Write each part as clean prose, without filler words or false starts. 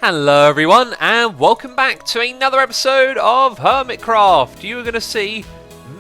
Hello everyone and welcome back to another episode of Hermitcraft. You are going to see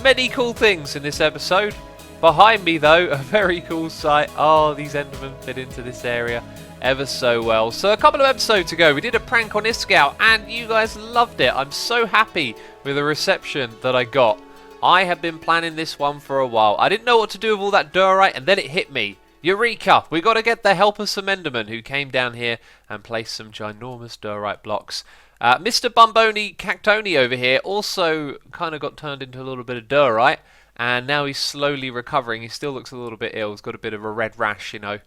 many cool things in this episode. Behind me though, a very cool sight. Oh, these Endermen fit into this area ever so well. So a couple of episodes ago we did a prank on Iscal and you guys loved it. I'm so happy with the reception that I got. I have been planning this one for a while. I didn't know what to do with all that diorite and then it hit me. Eureka! We got to get the help of some Endermen who came down here and placed some ginormous diorite blocks. Mr. Bumboni Cactoni over here also kind of got turned into a little bit of diorite, and now he's slowly recovering. He still looks a little bit ill. He's got a bit of a red rash, you know.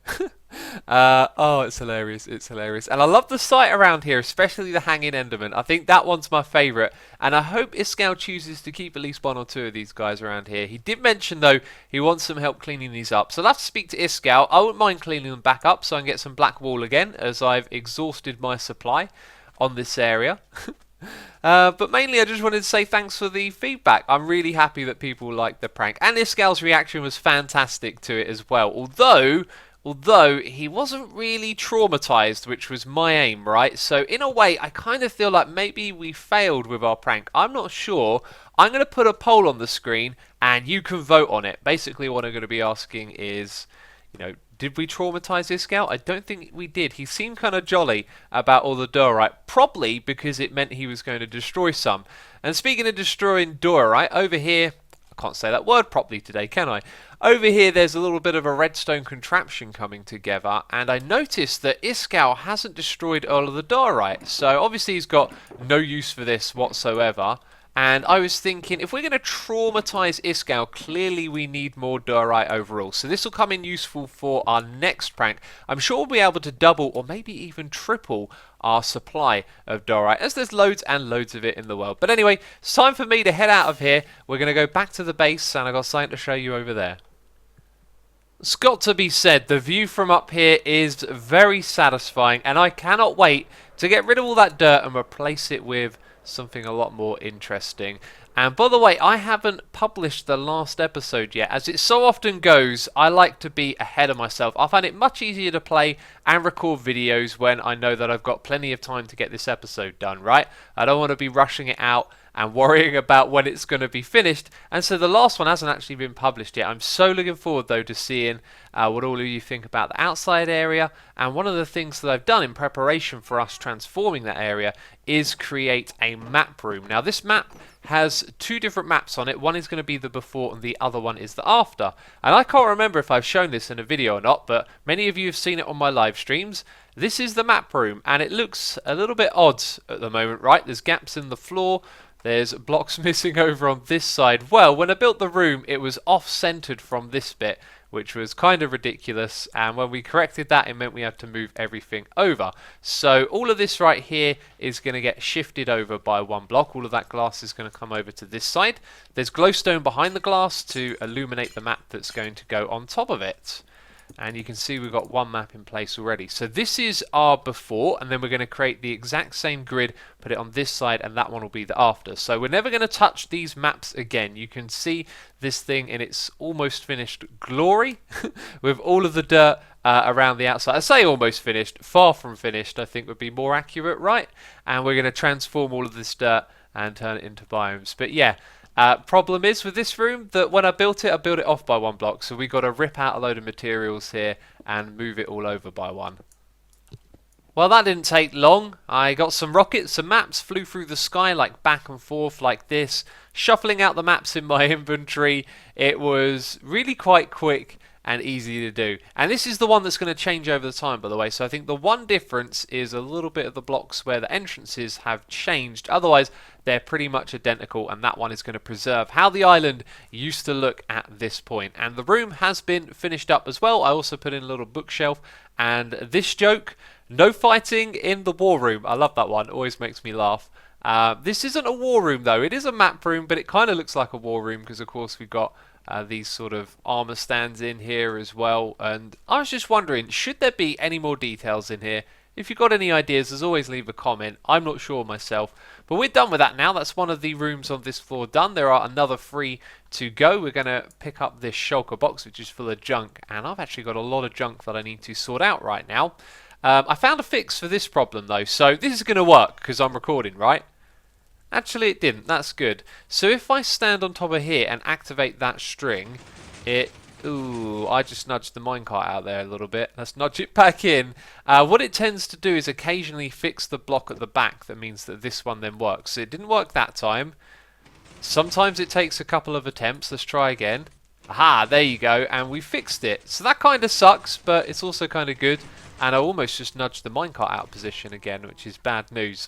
Oh, it's hilarious. It's hilarious. And I love the sight around here, especially the hanging Enderman. I think that one's my favourite. And I hope Iscal chooses to keep at least one or two of these guys around here. He did mention, though, he wants some help cleaning these up. So I'll have to speak to Iscal. I wouldn't mind cleaning them back up so I can get some black wool again, as I've exhausted my supply on this area. But mainly I just wanted to say thanks for the feedback. I'm really happy that people liked the prank. And Iscal's reaction was fantastic to it as well. Although he wasn't really traumatized, which was my aim, right? So in a way, I kind of feel like maybe we failed with our prank. I'm not sure. I'm going to put a poll on the screen and you can vote on it. Basically what I'm going to be asking is, you know, did we traumatize Iscal? I don't think we did. He seemed kind of jolly about all the diorite, probably because it meant he was going to destroy some. And speaking of destroying diorite, over here, I can't say that word properly today, can I? Over here, there's a little bit of a redstone contraption coming together, and I noticed that Iscal hasn't destroyed all of the diorite. So obviously he's got no use for this whatsoever. And I was thinking, if we're going to traumatize Iscal, clearly we need more diorite overall. So this will come in useful for our next prank. I'm sure we'll be able to double or maybe even triple our supply of diorite, as there's loads and loads of it in the world. But anyway, it's time for me to head out of here. We're going to go back to the base, and I've got something to show you over there. It's got to be said, the view from up here is very satisfying, and I cannot wait to get rid of all that dirt and replace it with something a lot more interesting. And by the way, I haven't published the last episode yet. As it so often goes, I like to be ahead of myself. I find it much easier to play and record videos when I know that I've got plenty of time to get this episode done, right? I don't want to be rushing it out and worrying about when it's going to be finished. And so the last one hasn't actually been published yet. I'm so looking forward though to seeing what all of you think about the outside area. And one of the things that I've done in preparation for us transforming that area is create a map room. Now this map has two different maps on it. One is going to be the before and the other one is the after. And I can't remember if I've shown this in a video or not, but many of you have seen it on my live streams. This is the map room and it looks a little bit odd at the moment, right? There's gaps in the floor. There's blocks missing over on this side. Well, when I built the room, it was off-centered from this bit, which was kind of ridiculous. And when we corrected that, it meant we had to move everything over. So all of this right here is going to get shifted over by one block. All of that glass is going to come over to this side. There's glowstone behind the glass to illuminate the map that's going to go on top of it. And you can see we've got one map in place already. So this is our before, and then we're going to create the exact same grid, put it on this side, and that one will be the after. So we're never going to touch these maps again. You can see this thing in its almost finished glory with all of the dirt around the outside. I say almost finished, far from finished I think would be more accurate, right? And we're going to transform all of this dirt and turn it into biomes. But yeah, problem is with this room that when I built it off by one block, so we got to rip out a load of materials here and move it all over by one. Well, that didn't take long. I got some rockets, some maps, flew through the sky like back and forth like this, shuffling out the maps in my inventory. It was really quite quick and easy to do. And this is the one that's going to change over the time, by the way. So I think the one difference is a little bit of the blocks where the entrances have changed. Otherwise, they're pretty much identical, and that one is going to preserve how the island used to look at this point. And the room has been finished up as well. I also put in a little bookshelf, and this joke, no fighting in the war room. I love that one. Always makes me laugh. This isn't a war room, though. It is a map room, but it kind of looks like a war room because, of course, we've got these sort of armor stands in here as well. And I was just wondering, should there be any more details in here? If you've got any ideas, as always, leave a comment. I'm not sure myself. But we're done with that now. That's one of the rooms on this floor done. There are another 3 to go. We're going to pick up this shulker box, which is full of junk. And I've actually got a lot of junk that I need to sort out right now. I found a fix for this problem though, so this is going to work because I'm recording, right? Actually, it didn't. That's good. So if I stand on top of here and activate that string, it... Ooh, I just nudged the minecart out there a little bit. Let's nudge it back in. What it tends to do is occasionally fix the block at the back. That means that this one then works. So it didn't work that time. Sometimes it takes a couple of attempts. Let's try again. Aha, there you go. And we fixed it. So that kind of sucks, but it's also kind of good. And I almost just nudged the minecart out of position again, which is bad news.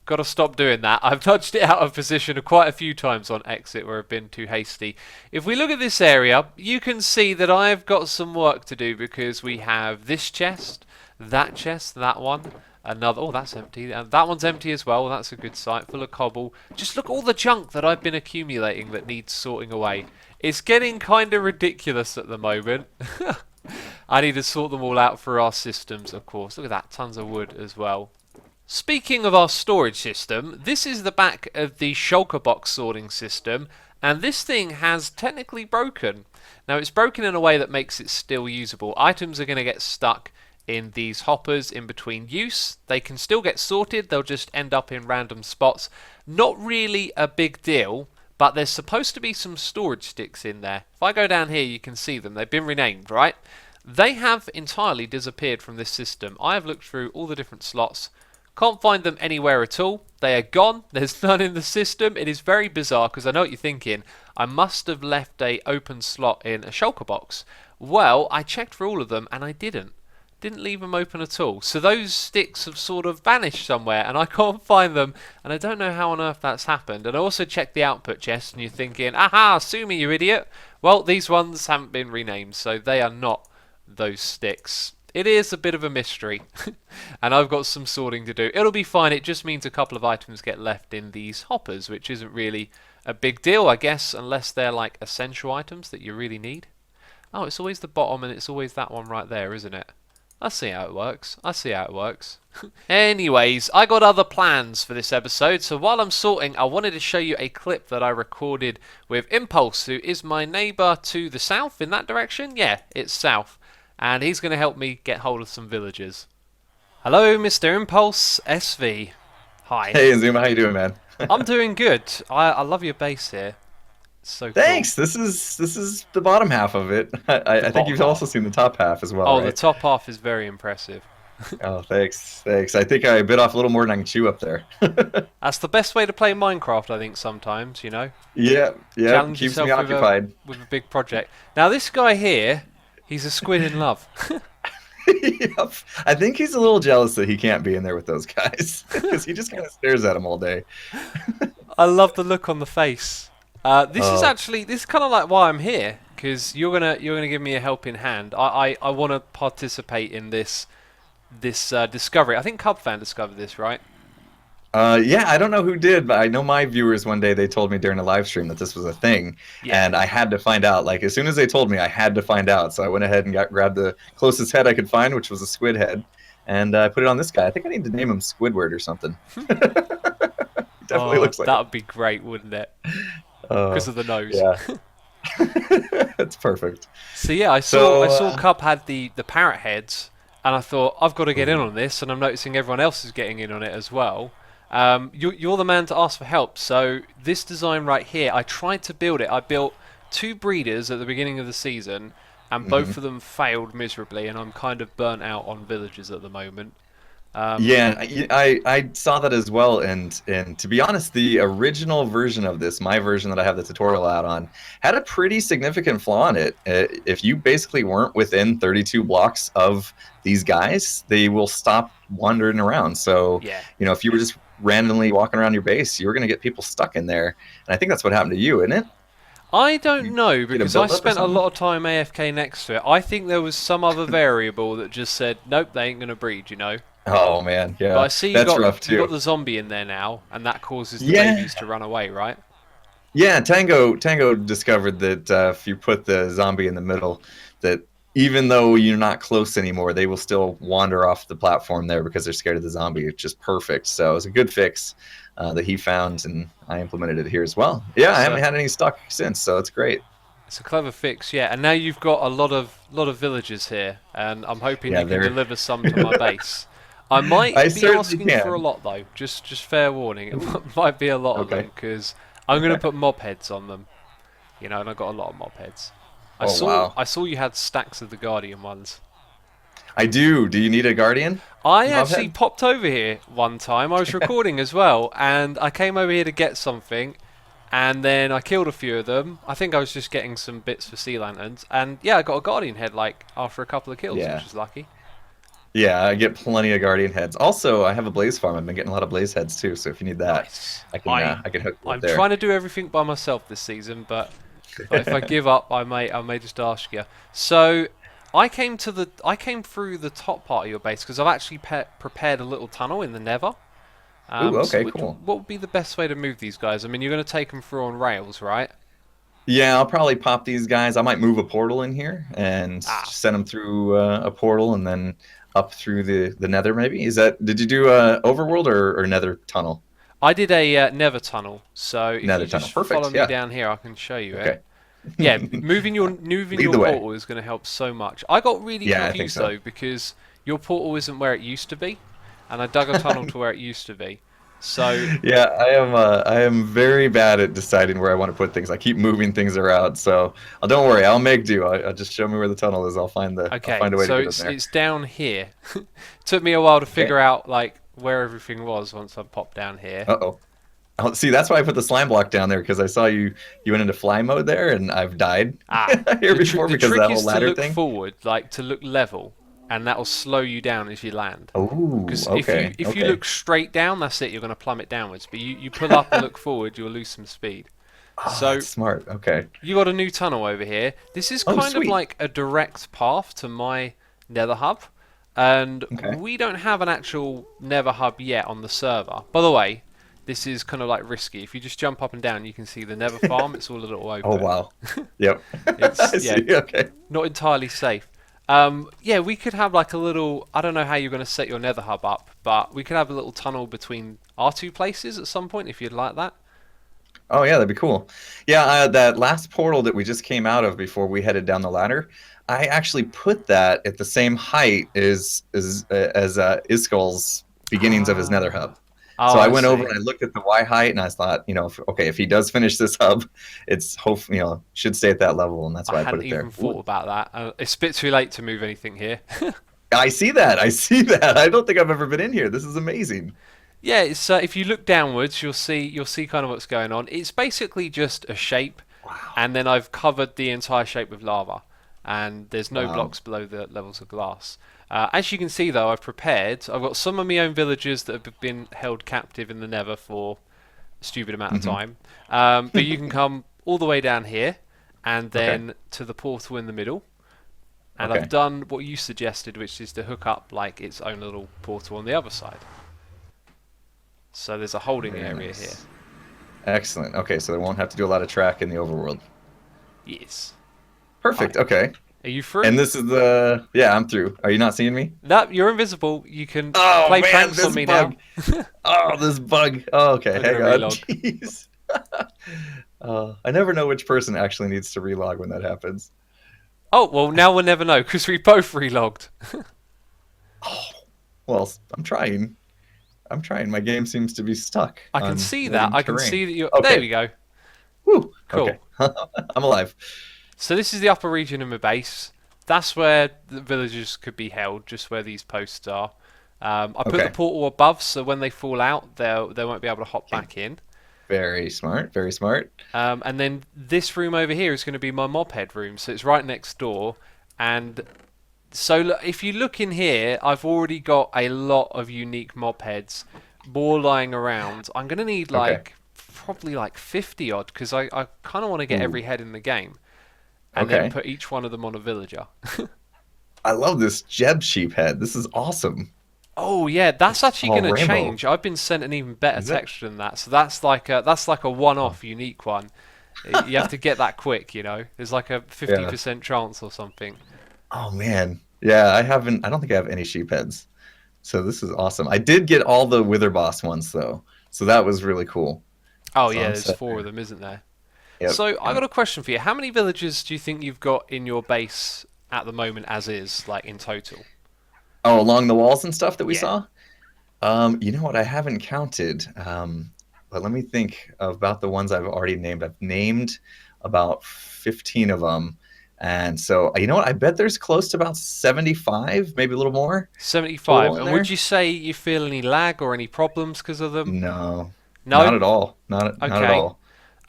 Got to stop doing that. I've nudged it out of position quite a few times on exit where I've been too hasty. If we look at this area, you can see that I've got some work to do because we have this chest, that one, another. Oh, that's empty. And that one's empty as well. That's a good site, full of cobble. Just look at all the junk that I've been accumulating that needs sorting away. It's getting kind of ridiculous at the moment. I need to sort them all out for our systems, of course. Look at that, tons of wood as well. Speaking of our storage system, this is the back of the shulker box sorting system, and this thing has technically broken. Now it's broken in a way that makes it still usable. Items are going to get stuck in these hoppers in between use. They can still get sorted, they'll just end up in random spots. Not really a big deal, but there's supposed to be some storage sticks in there. If I go down here you can see them, they've been renamed, right? They have entirely disappeared from this system. I have looked through all the different slots. Can't find them anywhere at all. They are gone. There's none in the system. It is very bizarre because I know what you're thinking. I must have left a open slot in a shulker box. Well, I checked for all of them and I didn't. Didn't leave them open at all. So those sticks have sort of vanished somewhere and I can't find them. And I don't know how on earth that's happened. And I also checked the output chest and you're thinking, aha, sue me, you idiot. Well, these ones haven't been renamed, so they are not those sticks. It is a bit of a mystery, and I've got some sorting to do. It'll be fine, it just means a couple of items get left in these hoppers, which isn't really a big deal, I guess, unless they're like essential items that you really need. Oh, it's always the bottom, and it's always that one right there, isn't it? I see how it works. Anyways, I got other plans for this episode, so while I'm sorting, I wanted to show you a clip that I recorded with Impulse, who is my neighbour to the south, in that direction. Yeah, it's south. And he's going to help me get hold of some villagers. Hello, Mr. ImpulseSV. Hi. Hey, Xisuma, how you doing, man? I'm doing good. I love your base here. It's so cool. Thanks. This is the bottom half of it. I think you've also seen the top half as well. Oh, right? The top half is very impressive. Oh, thanks. I think I bit off a little more than I can chew up there. That's the best way to play Minecraft, I think, sometimes, you know? Yeah, Challenge keeps yourself me occupied. with a big project. Now, this guy here, he's a squid in love. Yep. I think he's a little jealous that he can't be in there with those guys because he just kind of stares at them all day. I love the look on the face. This is kind of like why I'm here, because you're gonna give me a helping hand. I want to participate in this discovery. I think CubFan discovered this, right? Yeah, I don't know who did, but I know my viewers one day, they told me during a live stream that this was a thing, and I had to find out. Like, as soon as they told me, I had to find out. So I went ahead and grabbed the closest head I could find, which was a squid head, and I put it on this guy. I think I need to name him Squidward or something. Definitely looks like that would be great, wouldn't it? Because of the nose. Yeah. That's perfect. So yeah, I saw Cub had the parrot heads, and I thought I've got to get in on this, and I'm noticing everyone else is getting in on it as well. You're the man to ask for help. So this design right here, I tried to build it. I built 2 breeders at the beginning of the season, and both of them failed miserably, and I'm kind of burnt out on villagers at the moment. Yeah, I saw that as well, and to be honest, the original version of this, my version that I have the tutorial out on, had a pretty significant flaw in it. If you basically weren't within 32 blocks of these guys, they will stop wandering around. So, you know, if you were just randomly walking around your base, you were going to get people stuck in there. And I think that's what happened to you, isn't it? I don't know, because I spent a lot of time AFK next to it. I think there was some other variable that just said, nope, they ain't going to breed, you know? Oh, man, yeah. But I see that's rough, too. You got the zombie in there now, and that causes the babies to run away, right? Yeah, Tango discovered that if you put the zombie in the middle, that even though you're not close anymore, they will still wander off the platform there because they're scared of the zombie. It's just perfect. So it was a good fix that he found, and I implemented it here as well. Yeah, I haven't had any stuck since, so it's great. It's a clever fix, yeah. And now you've got a lot of villagers here, and I'm hoping Yeah, you can they're. deliver some to my base. I I might be certainly asking for a can. lot though. Just fair warning. Ooh, It might be a lot of them okay. because I'm gonna Okay. put mob heads on them. And I've got a lot of mob heads. I Oh saw wow. I saw you had stacks of the Guardian ones. I do. Do you need a guardian, I actually Mobhead? popped over here one time. I was recording as well, and I came over here to get something, and then I killed a few of them. I think I was just getting some bits for sea lanterns, and yeah, I got a guardian head like after a couple of kills, Yeah. which is lucky. Yeah, I get plenty of guardian heads. Also, I have a blaze farm. I've been getting a lot of blaze heads too. So if you need that, Nice. I can hook you up I'm there. trying to do everything by myself this season, but if I give up, I may just ask you. So I came through the top part of your base because I've actually prepared a little tunnel in the Nether. Ooh, So okay, cool. what would be the best way to move these guys? I mean, you're going to take them through on rails, right? Yeah, I'll probably pop these guys. I might move a portal in here and Ah, send them through a portal and then up through the Nether. Maybe is that? Did you do Overworld or Nether tunnel? I did a Nether tunnel. So if you Nether tunnel. just follow Perfect. me Yeah. down here, I can show you it. Okay. Yeah, moving Lead your the way. portal is going to help so much. I got really Yeah, I think confused so. though because your portal isn't where it used to be, and I dug a tunnel to where it used to be. So Yeah, I am very bad at deciding where I want to put things. I keep moving things around, so don't worry, I'll make do. I'll just show me where the tunnel is. I'll okay, find a way to so get in there. it's down here. Took me a while to Okay. figure out like where everything was once I popped down here. Uh-oh. Oh, see, that's why I put the slime block down there because I saw you went into fly mode there, and I've died Ah, here before the because of trick that whole is to ladder look thing. forward, like to look level, and that will slow you down as you land. Oh, Because okay, if you okay. look straight down, that's it. You're going to plummet downwards. But you pull up and look forward, you'll lose some speed. Oh, So that's smart. Okay. you got a new tunnel over here. This is Oh, kind of sweet. like a direct path to my Nether hub, and Okay. we don't have an actual Nether hub yet on the server. By the way, this is kind of like risky. If you just jump up and down, you can see the Nether farm. It's all a little Oh, open. wow. Yep. It's I yeah, see. Okay. not entirely safe. Yeah, we could have like a little. I don't know how you're going to set your Nether hub up, but we could have a little tunnel between our two places at some point if you'd like that. Oh yeah, that'd be cool. Yeah, that last portal that we just came out of before we headed down the ladder, I actually put that at the same height as Iskal's beginnings of his Nether Ah. hub. Oh, So I I went over see. and I looked at the Y height and I thought, okay, if he does finish this hub, it's hope should stay at that level, and that's I why I put hadn't it even there. thought Ooh, about that. It's a bit too late to move anything here. I see that. I see that. I don't think I've ever been in here. This is amazing. Yeah, it's if you look downwards, you'll see kind of what's going on. It's basically just a shape, Wow. and then I've covered the entire shape with lava, and there's no Wow. blocks below the levels of glass. As you can see, though, I've prepared. I've got some of my own villagers that have been held captive in the Nether for a stupid amount of Hmm. time. But you can come all the way down here, and Okay. then to the portal in the middle. And I've Okay. done what you suggested, which is to hook up like its own little portal on the other side. So there's a holding Very area here. nice. Excellent. Okay, so they won't have to do a lot of track in the overworld. Yes. Perfect. Hi. Okay. Are you through? And this is the yeah, I'm through. Are you not seeing me? No, you're invisible. You can Oh play man, pranks on this me bug. now. Oh, this bug. Oh, okay, I'm hang gonna on. relog. Jeez. I never know which person actually needs to relog when that happens. Oh, well, now we'll never know because we both relogged. Oh, well, I'm trying. I'm trying. My game seems to be stuck I can on see that. living I can terrain. see that you're. There Okay. we go. Woo. Cool. Okay. I'm alive. So this is the upper region of my base. That's where the villagers could be held, just where these posts are. I put the Okay. portal above, so when they fall out, they won't be able to hop back in. Very smart. Very smart. And then this room over here is going to be my mob head room, so it's right next door. And so if you look in here, I've already got a lot of unique mob heads, more lying around. I'm going to need Okay. probably like 50 odd, because I kind of want to get Ooh. every head in the game, and then Okay. put each one of them on a villager. I love this Jeb sheep head. This is awesome. Oh yeah, that's actually All going to rainbow. change. I've been sent an even better Is it? texture than that, so that's like a one-off unique one. You have to get that quick, you know. There's like a Yeah. 50% chance or something. Oh man. Yeah, I haven't. I don't think I have any sheep heads. So this is awesome. I did get all the Wither Boss ones though, so that was really cool. Oh So yeah, I'm there's set 4 of there. them, isn't there? Yep. So I got Yep. a question for you. How many villagers do you think you've got in your base at the moment, as is, like in total? Oh, along the walls and stuff that we Yeah. saw. You know what? I haven't counted. But let me think about the ones I've already named. I've named about 15 of them. And so, you know what? I bet there's close to about 75, maybe a little more 75. total in And would there. you say you feel any lag or any problems because of them? No, not No? at all. Not at Okay. all.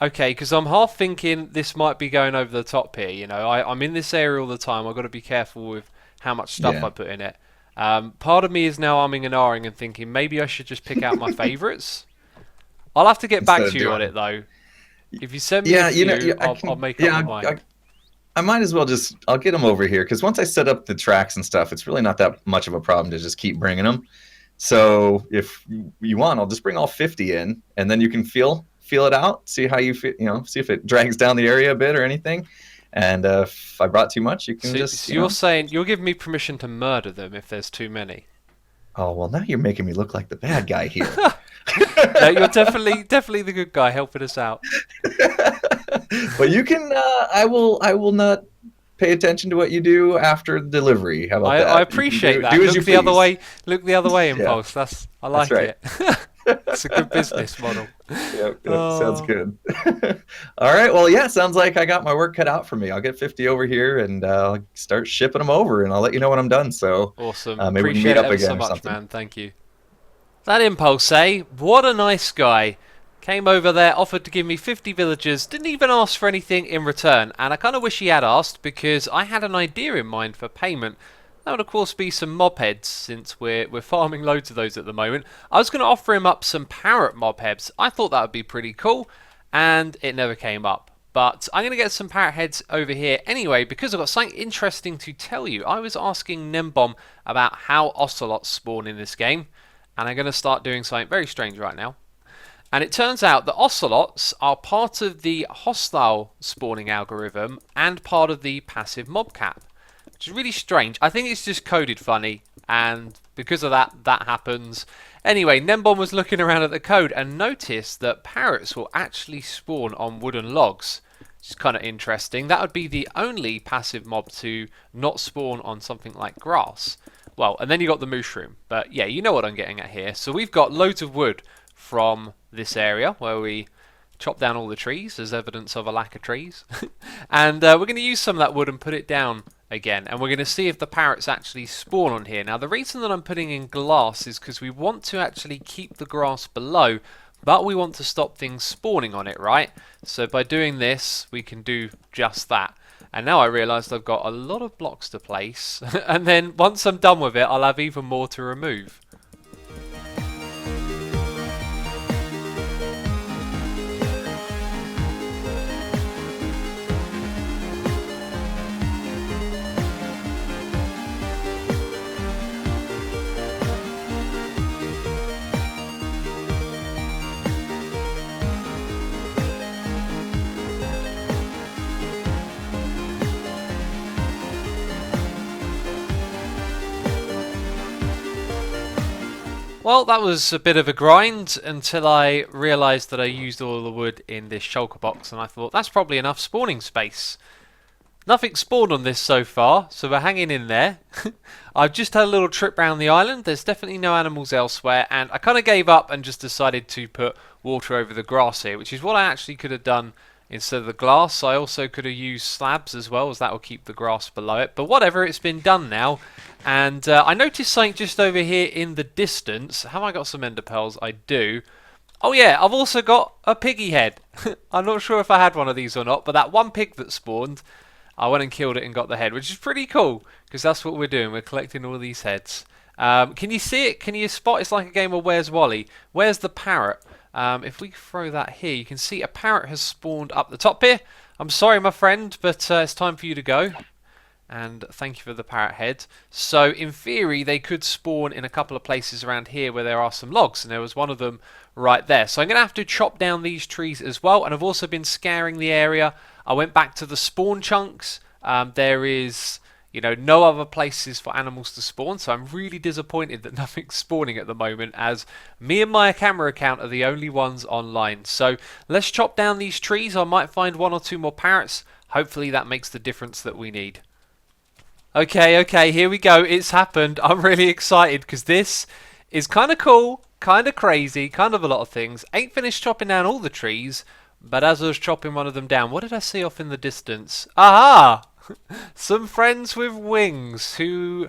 Okay, because I'm half thinking this might be going over the top here. You know, I'm in this area all the time. I've got to be careful with how much stuff Yeah. I put in it. Part of me is now umming and ahhing and thinking maybe I should just pick out my favourites. I'll have to get Instead back of to you on doing, it though. If you send me a yeah, few, I I'll can, make up yeah, my mind. I might as well just, I'll get them over here because once I set up the tracks and stuff, it's really not that much of a problem to just keep bringing them. So if you want, I'll just bring all 50 in, and then you can feel it out, see how you feel, see if it drags down the area a bit or anything. And if I brought too much, you can So, just, so you're saying you're giving me permission to murder them if there's too many? oh well, now you're making me look like the bad guy here. No, you're definitely the good guy helping us out. But you can, I will not pay attention to what you do after the delivery. How about I that? You can appreciate that. do as you Look the other please. way. Look the other way, Yeah, Impulse. I that's like right. it. It's a good business model. Yep, sounds Oh, good. All right, well, yeah, sounds like I got my work cut out for me. I'll get 50 over here and I'll start shipping them over, and I'll let you know when I'm done. So awesome. maybe we can Appreciate meet it up ever so again or much, something. man. Thank you. That Impulse, eh? What a nice guy. Came over there, offered to give me 50 villagers, didn't even ask for anything in return. And I kind of wish he had asked because I had an idea in mind for payment. That would of course be some mob heads since we're farming loads of those at the moment. I was going to offer him up some Parrot mob heads. I thought that would be pretty cool and it never came up. But I'm going to get some Parrot heads over here anyway because I've got something interesting to tell you. I was asking Nembom about how ocelots spawn in this game and I'm going to start doing something very strange right now. And it turns out that ocelots are part of the hostile spawning algorithm and part of the passive mob cap, which is really strange. I think it's just coded funny, and because of that, that happens. Anyway, Nembom was looking around at the code and noticed that parrots will actually spawn on wooden logs, which is kind of interesting. That would be the only passive mob to not spawn on something like grass. Well, and then you got the mushroom, but yeah, you know what I'm getting at here. So we've got loads of wood from this area where we chop down all the trees as evidence of a lack of trees. And we're going to use some of that wood and put it down again. And we're going to see if the parrots actually spawn on here. Now the reason that I'm putting in glass is because we want to actually keep the grass below, but we want to stop things spawning on it, right? So by doing this, we can do just that. And now I realised I've got a lot of blocks to place. And then once I'm done with it, I'll have even more to remove. Well, that was a bit of a grind until I realised that I used all the wood in this shulker box and I thought that's probably enough spawning space. Nothing spawned on this so far, so we're hanging in there. I've just had a little trip round the island. There's definitely no animals elsewhere, and I kind of gave up and just decided to put water over the grass here, which is what I actually could have done instead of the glass. I also could have used slabs as well, as that will keep the grass below it. But whatever, it's been done now. And I noticed something just over here in the distance. Have I got some ender pearls? I do. Oh yeah, I've also got a piggy head. I'm not sure if I had one of these or not, but that one pig that spawned, I went and killed it and got the head, which is pretty cool, because that's what we're doing. We're collecting all these heads. Can you see it? Can you spot? It's like a game of Where's Wally? Where's the parrot? If we throw that here, you can see a parrot has spawned up the top here. I'm sorry, my friend, but it's time for you to go. And thank you for the parrot head. So in theory they could spawn in a couple of places around here where there are some logs, and there was one of them right there. So I'm going to have to chop down these trees as well, and I've also been scouring the area. I went back to the spawn chunks. There is, you know, no other places for animals to spawn, so I'm really disappointed that nothing's spawning at the moment, as me and my camera account are the only ones online. So let's chop down these trees. I might find 1 or 2 more parrots. Hopefully that makes the difference that we need. Okay, here we go. It's happened. I'm really excited because this is kind of cool, kind of crazy, kind of a lot of things. Ain't finished chopping down all the trees, but as I was chopping one of them down, what did I see off in the distance? Aha! Some friends with wings who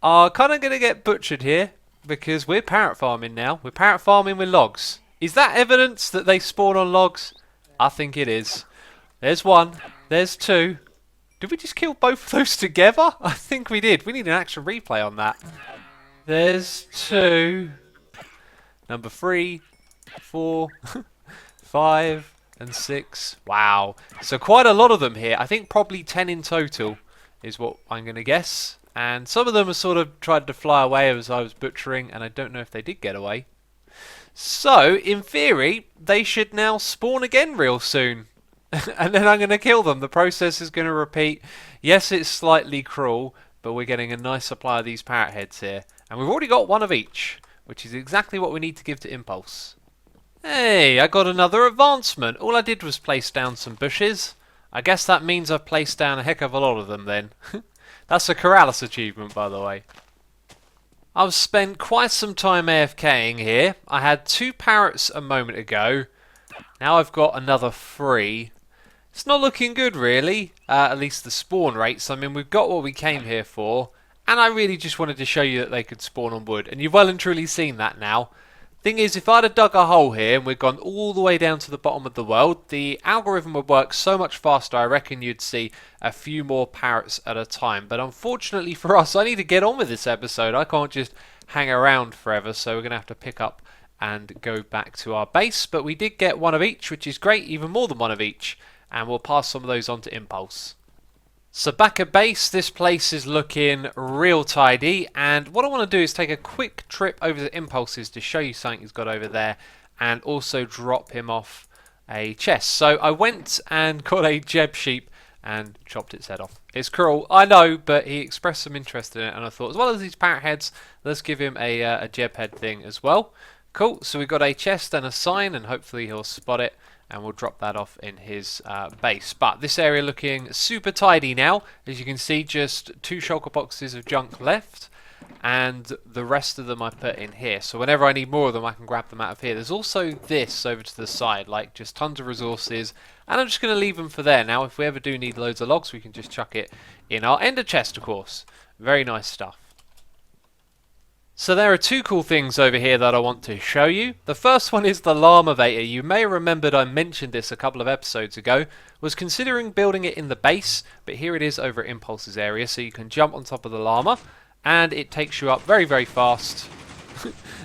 are kind of going to get butchered here because we're parrot farming now. We're parrot farming with logs. Is that evidence that they spawn on logs? I think it is. There's 1. There's 2. Did we just kill both of those together? I think we did. We need an action replay on that. There's 2. Number 3, 4, 5, and 6. Wow. So quite a lot of them here. I think probably 10 in total is what I'm going to guess. And some of them have sort of tried to fly away as I was butchering, and I don't know if they did get away. So, in theory, they should now spawn again real soon. And then I'm going to kill them. The process is going to repeat. Yes, it's slightly cruel, but we're getting a nice supply of these parrot heads here. And we've already got 1 of each, which is exactly what we need to give to Impulse. Hey, I got another advancement. All I did was place down some bushes. I guess that means I've placed down a heck of a lot of them then. That's a Corrales achievement, by the way. I've spent quite some time AFKing here. I had 2 parrots a moment ago. Now I've got another 3. It's not looking good, really. At least the spawn rates. I mean, we've got what we came here for. And I really just wanted to show you that they could spawn on wood. And you've well and truly seen that now. Thing is, if I'd have dug a hole here and we'd gone all the way down to the bottom of the world, the algorithm would work so much faster. I reckon you'd see a few more parrots at a time. But unfortunately for us, I need to get on with this episode. I can't just hang around forever, so we're going to have to pick up and go back to our base. But we did get 1 of each, which is great, even more than 1 of each. And we'll pass some of those on to Impulse. So back at base, this place is looking real tidy, and what I want to do is take a quick trip over the Impulses to show you something he's got over there, and also drop him off a chest. So I went and got a Jeb sheep and chopped its head off. It's cruel, I know, but he expressed some interest in it, and I thought, as well as these parrot heads, let's give him a Jeb head thing as well. Cool, so we've got a chest and a sign, and hopefully he'll spot it. And we'll drop that off in his base. But this area looking super tidy now. As you can see, just 2 shulker boxes of junk left. And the rest of them I put in here. So whenever I need more of them, I can grab them out of here. There's also this over to the side, like just tons of resources. And I'm just going to leave them for there. Now, if we ever do need loads of logs, we can just chuck it in our ender chest, of course. Very nice stuff. So there are 2 cool things over here that I want to show you. The first one is the Llama-vator. You may have remembered I mentioned this a couple of episodes ago. Was considering building it in the base, but here it is over at Impulse's area, so you can jump on top of the llama, and it takes you up very, very fast.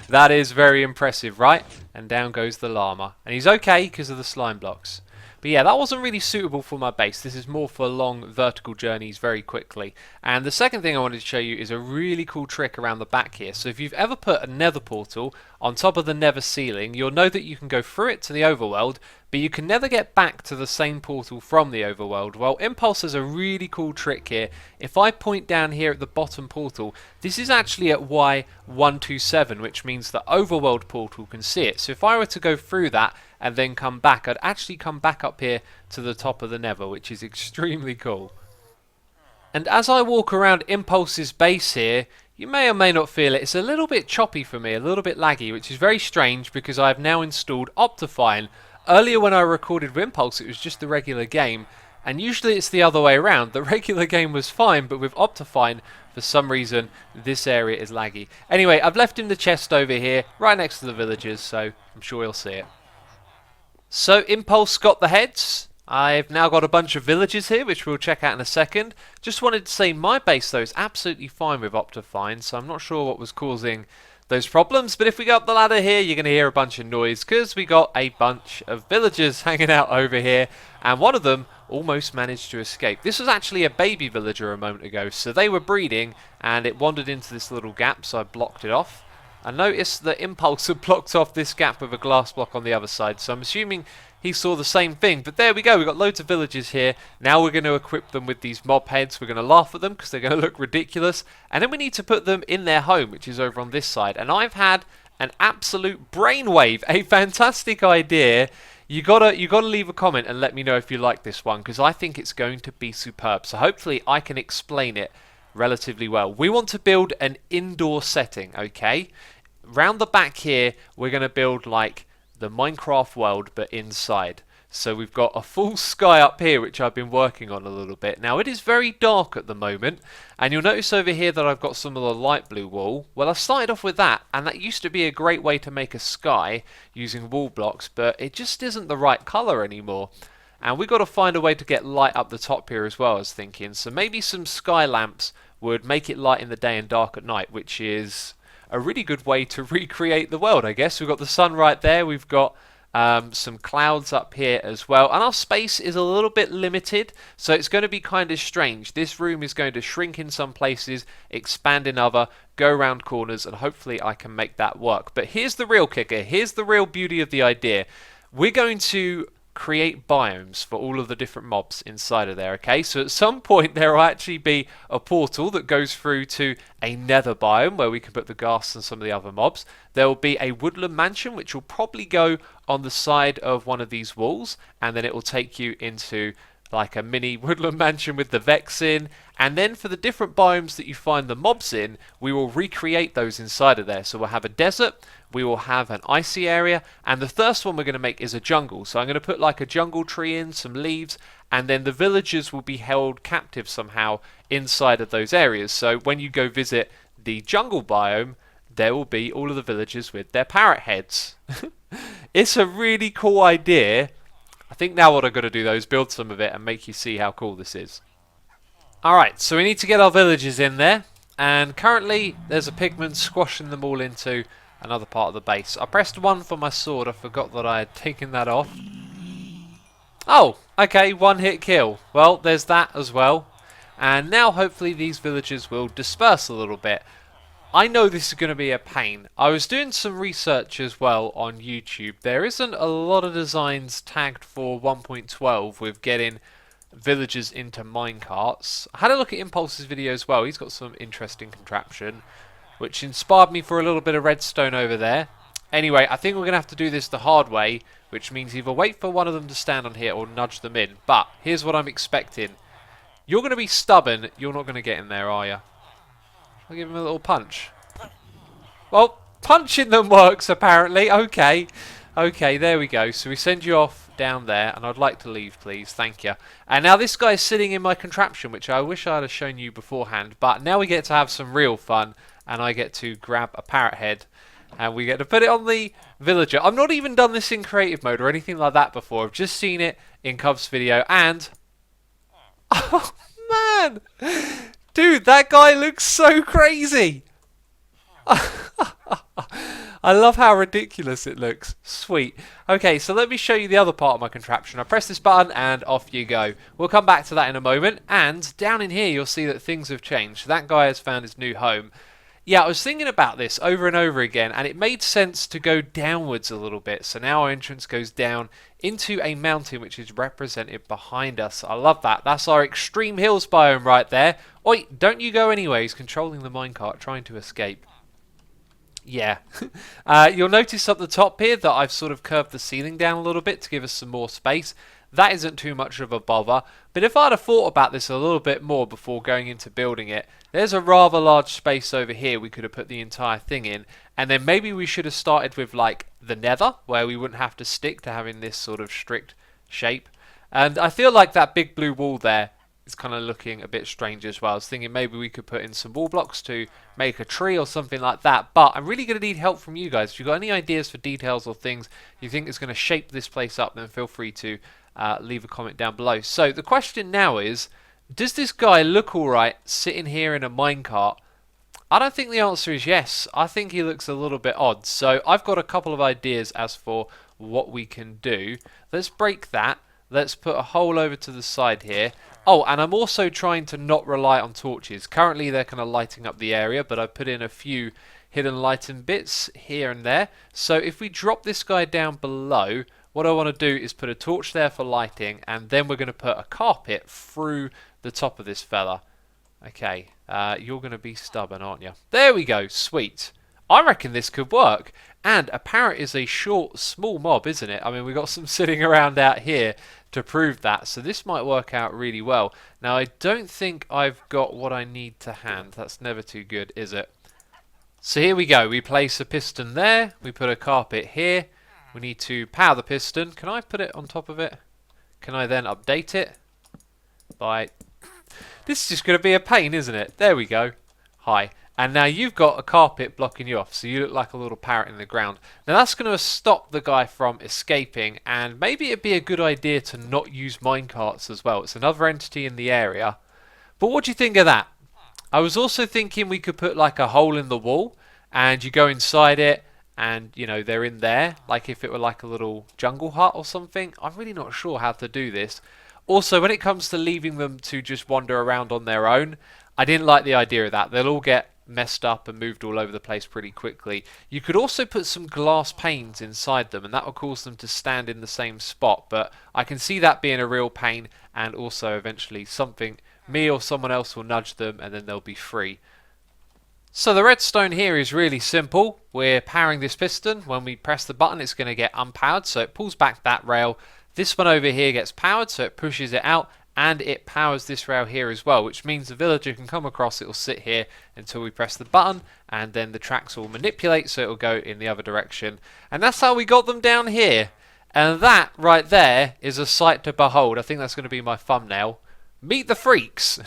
That is very impressive, right? And down goes the llama. And he's okay because of the slime blocks. But yeah, that wasn't really suitable for my base. This is more for long vertical journeys very quickly. And the second thing I wanted to show you is a really cool trick around the back here. So if you've ever put a nether portal on top of the nether ceiling, you'll know that you can go through it to the overworld, but you can never get back to the same portal from the overworld. Well, Impulse has a really cool trick here. If I point down here at the bottom portal, this is actually at Y127, which means the overworld portal can see it. So if I were to go through that and then come back, I'd actually come back up here to the top of the nether, which is extremely cool. And as I walk around Impulse's base here, you may or may not feel it. It's a little bit choppy for me, a little bit laggy, which is very strange because I've now installed Optifine. Earlier when I recorded with Impulse, it was just the regular game, and usually it's the other way around. The regular game was fine, but with Optifine, for some reason, this area is laggy. Anyway, I've left him the chest over here, right next to the villagers, so I'm sure he'll see it. So Impulse got the heads. I've now got a bunch of villagers here, which we'll check out in a second. Just wanted to say my base, though, is absolutely fine with Optifine, so I'm not sure what was causing those problems. But if we go up the ladder here, you're going to hear a bunch of noise, because we got a bunch of villagers hanging out over here, and one of them almost managed to escape. This was actually a baby villager a moment ago, so they were breeding, and it wandered into this little gap, so I blocked it off. I noticed that Impulse had blocked off this gap with a glass block on the other side, so I'm assuming he saw the same thing. But there we go, we've got loads of villagers here. Now we're going to equip them with these mob heads. We're going to laugh at them because they're going to look ridiculous. And then we need to put them in their home, which is over on this side. And I've had an absolute brainwave, a fantastic idea. You gotta leave a comment and let me know if you like this one, because I think it's going to be superb. So hopefully I can explain it relatively well. We want to build an indoor setting, okay? Round the back here, we're going to build like the Minecraft world, but inside. So we've got a full sky up here, which I've been working on a little bit. Now it is very dark at the moment, and you'll notice over here that I've got some of the light blue wool. Well, I started off with that, and that used to be a great way to make a sky using wool blocks, but it just isn't the right colour anymore. And we've got to find a way to get light up the top here as well, I was thinking. So maybe some sky lamps would make it light in the day and dark at night, which is a really good way to recreate the world, I guess. We've got the sun right there, we've got some clouds up here as well, and our space is a little bit limited, so it's going to be kind of strange. This room is going to shrink in some places, expand in other, go around corners, and hopefully I can make that work. But here's the real kicker, here's the real beauty of the idea. We're going to create biomes for all of the different mobs inside of there, okay? So at some point there will actually be a portal that goes through to a nether biome where we can put the ghasts and some of the other mobs. There will be a woodland mansion which will probably go on the side of one of these walls, and then it will take you into like a mini woodland mansion with the Vex in. And then for the different biomes that you find the mobs in, we will recreate those inside of there. So we'll have a desert, we will have an icy area, and the first one we're going to make is a jungle. So I'm going to put like a jungle tree in, some leaves, and then the villagers will be held captive somehow inside of those areas. So when you go visit the jungle biome, there will be all of the villagers with their parrot heads. It's a really cool idea. I think now what I've got to do though is build some of it and make you see how cool this is. Alright, so we need to get our villagers in there, and currently there's a pigman squashing them all into another part of the base. I pressed 1 for my sword, I forgot that I had taken that off. Oh, okay, 1 hit kill. Well, there's that as well. And now hopefully these villagers will disperse a little bit. I know this is going to be a pain. I was doing some research as well on YouTube. There isn't a lot of designs tagged for 1.12 with getting villagers into minecarts. I had a look at Impulse's video as well. He's got some interesting contraption, which inspired me for a little bit of redstone over there. Anyway, I think we're going to have to do this the hard way, which means either wait for one of them to stand on here or nudge them in. But here's what I'm expecting. You're going to be stubborn. You're not going to get in there, are you? I'll give him a little punch. Well, punching them works apparently. Okay, there we go. So we send you off down there, and I'd like to leave, please. Thank you. And now this guy's sitting in my contraption, which I wish I'd have shown you beforehand. But now we get to have some real fun, and I get to grab a parrot head, and we get to put it on the villager. I've not even done this in creative mode or anything like that before. I've just seen it in Cub's video, and oh man, dude, that guy looks so crazy. I love how ridiculous it looks. Sweet. Okay, so let me show you the other part of my contraption. I press this button and off you go. We'll come back to that in a moment. And down in here you'll see that things have changed. That guy has found his new home. Yeah, I was thinking about this over and over again, and it made sense to go downwards a little bit. So now our entrance goes down into a mountain which is represented behind us. I love that. That's our extreme hills biome right there. Oi, don't you go anywhere. He's controlling the minecart, trying to escape. Yeah. You'll notice up the top here that I've sort of curved the ceiling down a little bit to give us some more space. That isn't too much of a bother, but if I'd have thought about this a little bit more before going into building it, there's a rather large space over here we could have put the entire thing in, and then maybe we should have started with like the nether, where we wouldn't have to stick to having this sort of strict shape. And I feel like that big blue wall there is kind of looking a bit strange as well. I was thinking maybe we could put in some wall blocks to make a tree or something like that, but I'm really going to need help from you guys. If you've got any ideas for details or things you think is going to shape this place up, then feel free to leave a comment down below. So the question now is, does this guy look alright sitting here in a minecart? I don't think the answer is yes. I think he looks a little bit odd. So I've got a couple of ideas as for what we can do. Let's break that. Let's put a hole over to the side here. Oh, and I'm also trying to not rely on torches. Currently they're kind of lighting up the area, but I've put in a few hidden lighting bits here and there. So if we drop this guy down below, what I want to do is put a torch there for lighting, and then we're going to put a carpet through the top of this fella. Okay, you're going to be stubborn, aren't you? There we go, sweet. I reckon this could work. And a parrot is a short, small mob, isn't it? I mean, we've got some sitting around out here to prove that. So this might work out really well. Now, I don't think I've got what I need to hand. That's never too good, is it? So here we go. We place a piston there. We put a carpet here. We need to power the piston. Can I put it on top of it? Can I then update it? By... This is just going to be a pain, isn't it? There we go. Hi. And now you've got a carpet blocking you off, so you look like a little parrot in the ground. Now that's going to stop the guy from escaping, and maybe it'd be a good idea to not use minecarts as well. It's another entity in the area. But what do you think of that? I was also thinking we could put like a hole in the wall, and you go inside it, and you know they're in there, like if it were like a little jungle hut or something. I'm really not sure how to do this. Also, when it comes to leaving them to just wander around on their own, I didn't like the idea of that. They'll all get messed up and moved all over the place pretty quickly. You could also put some glass panes inside them, and that will cause them to stand in the same spot, but I can see that being a real pain, and also eventually me or someone else will nudge them and then they'll be free. So the redstone here is really simple. We're powering this piston. When we press the button, it's going to get unpowered, so it pulls back that rail. This one over here gets powered, so it pushes it out, and it powers this rail here as well, which means the villager can come across. It will sit here until we press the button, and then the tracks will manipulate, so it will go in the other direction. And that's how we got them down here. And that right there is a sight to behold. I think that's going to be my thumbnail. Meet the freaks.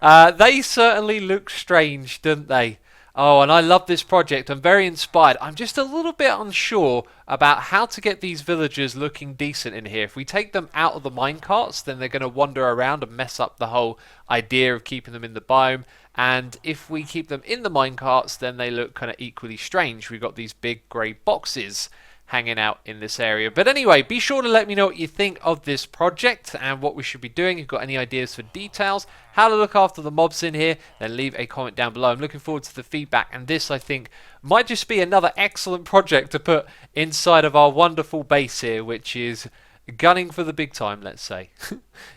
They certainly look strange, don't they? Oh, and I love this project. I'm very inspired. I'm just a little bit unsure about how to get these villagers looking decent in here. If we take them out of the minecarts, then they're going to wander around and mess up the whole idea of keeping them in the biome. And if we keep them in the minecarts, then they look kind of equally strange. We've got these big grey boxes hanging out in this area. But anyway, be sure to let me know what you think of this project and what we should be doing. If you've got any ideas for details, how to look after the mobs in here, then leave a comment down below. I'm looking forward to the feedback, and this I think might just be another excellent project to put inside of our wonderful base here, which is gunning for the big time, let's say.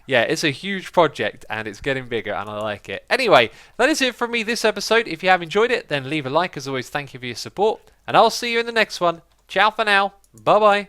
Yeah, it's a huge project and it's getting bigger and I like it. Anyway, that is it from me this episode. If you have enjoyed it, then leave a like. As always, thank you for your support, and I'll see you in the next one. Ciao for now. Bye-bye.